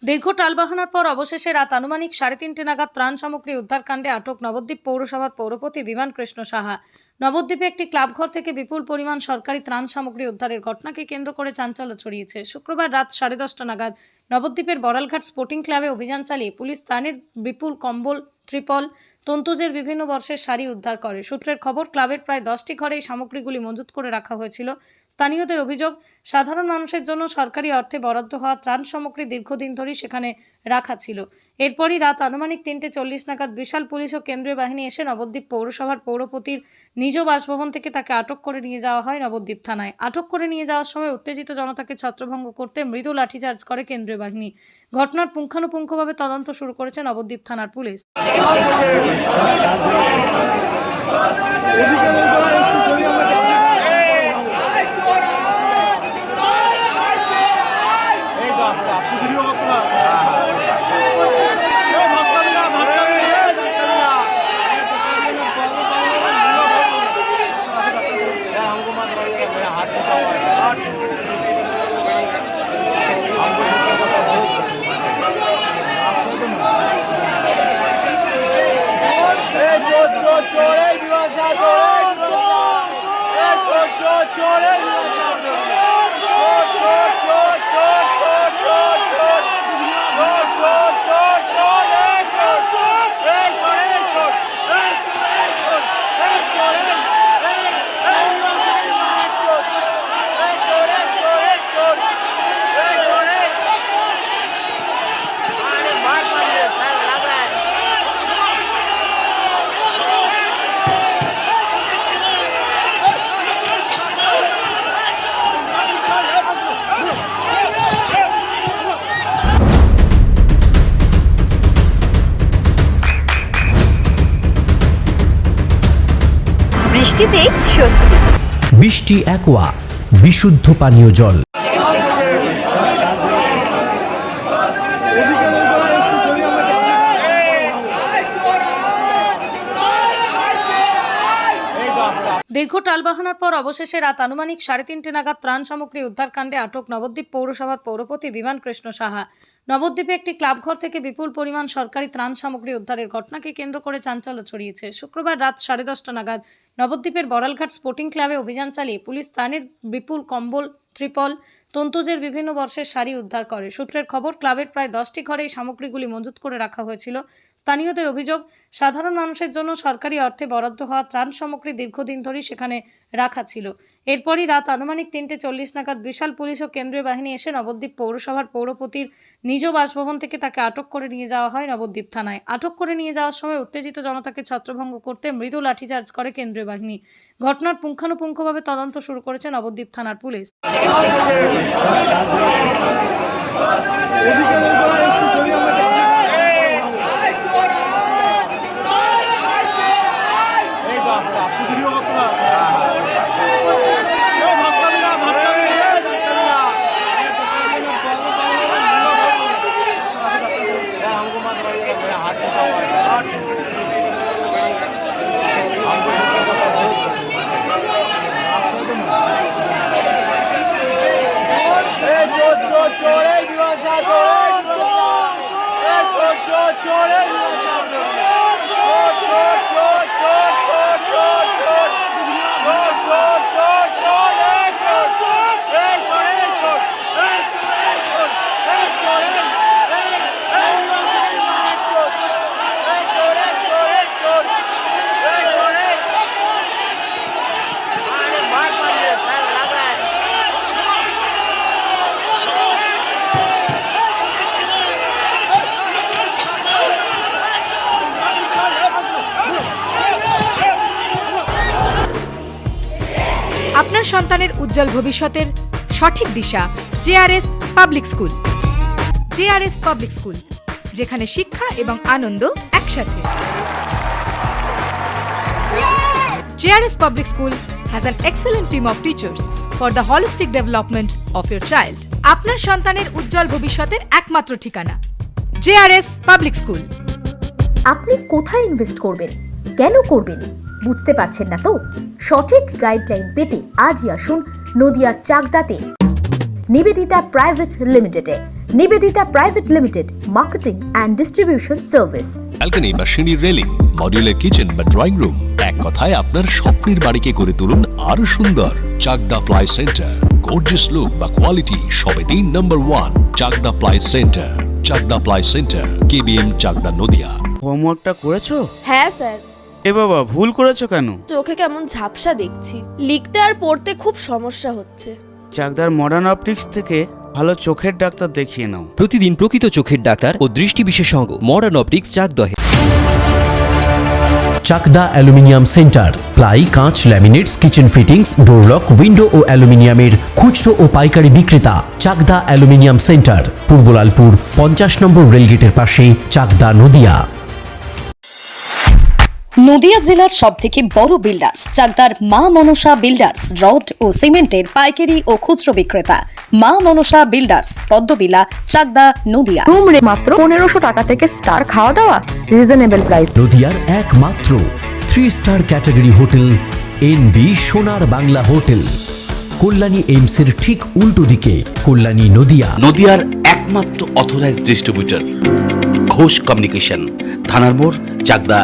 দীর্ঘ টালবাহানার পর অবশেষে রাত আনুমানিক 3:30 নাগাদ ত্রাণ সামগ্রী উদ্ধারকাণ্ডে আটক নবদ্বীপ পৌরসভার পৌরপতি বিমান কৃষ্ণ সাহা। নবদ্বীপে একটি ক্লাবঘর থেকে বিপুল পরিমাণ সরকারি ত্রাণ সামগ্রী উদ্ধারের ঘটনাকে কেন্দ্র করে চাঞ্চল্য ছড়িয়েছে। শুক্রবার রাত 10:30 নাগাদ নবদ্বীপের বড়ালঘাট স্পোর্টিং ক্লাবে অভিযান চালিয়ে পুলিশ ত্রাণের বিপুল কম্বল, ত্রিপল, তন্তুজের বিভিন্ন বর্ষের শাড়ি উদ্ধার করে। সূত্রের খবর, ক্লাবের প্রায় 10টি ঘরে এই সামগ্রীগুলি মজুত করে রাখা হয়েছিল। স্থানীয়দের অভিযোগ, সাধারণ মানুষের জন্য সরকারি অর্থে বরাদ্দ হওয়া ত্রাণ সামগ্রী দীর্ঘদিন ধরেই সেখানে রাখা ছিল। এরপরই রাত আনুমানিক 3:40 নাগাদ বিশাল পুলিশ ও কেন্দ্রীয় বাহিনী এসে নবদ্বীপ পৌরসভার পৌরপতির নিজ বাসভবন থেকে তাকে আটক করে নিয়ে যাওয়া হয় নবদ্বীপ থানায়। আটক করে নিয়ে যাওয়ার সময় উত্তেজিত জনতাকে ছত্রভঙ্গ করতে মৃদু লাঠিচার্জ করে কেন্দ্রীয় বাহিনী। ঘটনার পুঙ্খানুপুঙ্খভাবে তদন্ত শুরু করেছে নবদ্বীপ থানার পুলিশ। বৃষ্টিতে স্বস্তি। বৃষ্টি অ্যাকোয়া, বিশুদ্ধ পানীয় জল। দীর্ঘ টালবাহানার পর অবশেষে রাত আনুমানিক 3:30 নাগাদ ত্রাণ সামগ্রী উদ্ধারকাণ্ডে আটক নবদ্বীপ পৌরসভার পৌরপতি বিমান কৃষ্ণ সাহা। নবদ্বীপে একটি ক্লাবঘর থেকে বিপুল পরিমাণ সরকারি ত্রাণ সামগ্রী উদ্ধারের ঘটনাকে কেন্দ্র করে চাঞ্চল্য ছড়িয়েছে। শুক্রবার রাত 10:30 নাগাদ নবদ্বীপের বড়ালঘাট স্পোর্টিং ক্লাবে অভিযান চালিয়ে পুলিশ ত্রাণের বিপুল কম্বল, ত্রিপল, তন্তুজের বিভিন্ন বর্ষের শাড়ি উদ্ধার করে। সূত্রের খবর, ক্লাবের প্রায় 10টি ঘরে এই সামগ্রীগুলি মজুত করে রাখা হয়েছিল। স্থানীয়দের অভিযোগ, সাধারণ মানুষের জন্য সরকারি অর্থে বরাদ্দ হওয়া ত্রাণ সামগ্রী দীর্ঘদিন ধরেই সেখানে রাখা ছিল। এরপরই রাত আনুমানিক 3:40 নাগাদ বিশাল পুলিশ ও কেন্দ্রীয় বাহিনী এসে নবদ্বীপ পৌরসভার পৌরপতির নিজ বাসভবন থেকে তাকে আটক করে নিয়ে যাওয়া হয় নবদ্বীপ থানায়। আটক করে নিয়ে যাওয়ার সময় উত্তেজিত জনতাকে ছত্রভঙ্গ করতে মৃদু লাঠিচার্জ করে কেন্দ্রীয় বাহিনী। ঘটনার পুঙ্খানুপুঙ্খভাবে তদন্ত শুরু করেছে নবদ্বীপ থানার পুলিশ। আপনার সন্তানের উজ্জ্বল ভবিষ্যতের সঠিক দিশা JRS public school. JRS public school, যেখানে শিক্ষা এবং আনন্দ একসাথে। JRS public school has an excellent team of teachers for the holistic development of your child. আপনার সন্তানের উজ্জ্বল ভবিষ্যতের একমাত্র ঠিকানা জেআরএস পাবলিক স্কুল। আপনি কোথায় ইনভেস্ট করবেন, কেন করবেন, বুঝতে পারছেন না তো? সঠিক গাইডলাইন পেতে আজই আসুন নদিয়ার চাকদাতে নিবেদিতা প্রাইভেট লিমিটেডে। Nivedita private limited, marketing and distribution service. Balcony বা সিঁড়ির রেলিং, মডিউলার কিচেন বা ড্রয়িং রুম, এক কথায় আপনার স্বপ্নের বাড়িকে করে তুলুন আরো সুন্দর। Chakda ply centre, gorgeous look বা কোয়ালিটি সবেতেই number 1। Chakda ply centre, Chakda ply centre, KBM, Chakda, Nadia. হোমওয়ার্কটা করেছো? হ্যাঁ স্যার। এ বাবা, ভুল করেছো কেন? চোখে কেমন ঝাপসা দেখছি, লিখতে আর পড়তে খুব সমস্যা হচ্ছে। চাকদার মডার্ন অপটিক্স থেকে ভালো চোখের ডাক্তার দেখিয়ে নাও। প্রতিদিন প্রকৃত চোখের ডাক্তার ও দৃষ্টি বিশেষজ্ঞ মডার্ন অপটিক্স চাকদহে। চাকদা অ্যালুমিনিয়াম সেন্টার, প্লাই, কাঁচ, laminates, kitchen fittings, door lock, window ও অ্যালুমিনিয়ামের খুচরো ও পাইকারি বিক্রেতা। চাকদা অ্যালুমিনিয়াম সেন্টার, পূর্বলালপুর 50 নম্বর রেলগেটের পাশে, চাকদা, নদিয়া। নদিয়া জেলার সবথেকে বড় বিল্ডার্স চাকদার মা মনসা বিল্ডার্স, রড ও সিমেন্টের পাইকারি ও খুচরো বিক্রেতা। মা মনসা বিল্ডার্স, পদ্মবিলা, চাকদা, নদিয়া। রুম রে মাত্র 1500 টাকা থেকে স্টার, খাওয়া দাওয়া রিজনেবল প্রাইস। নদিয়ার একমাত্র 3 স্টার ক্যাটাগরি হোটেল এনবি সোনার বাংলা হোটেল, কল্যাণী এইমসের ঠিক উল্টো দিকে, কল্যাণী, নদিয়া। নদিয়ার একমাত্র অথরাইজড ডিস্ট্রিবিউটর ঘোষ কমিউনিকেশন, থানার মোড়, চাকদা,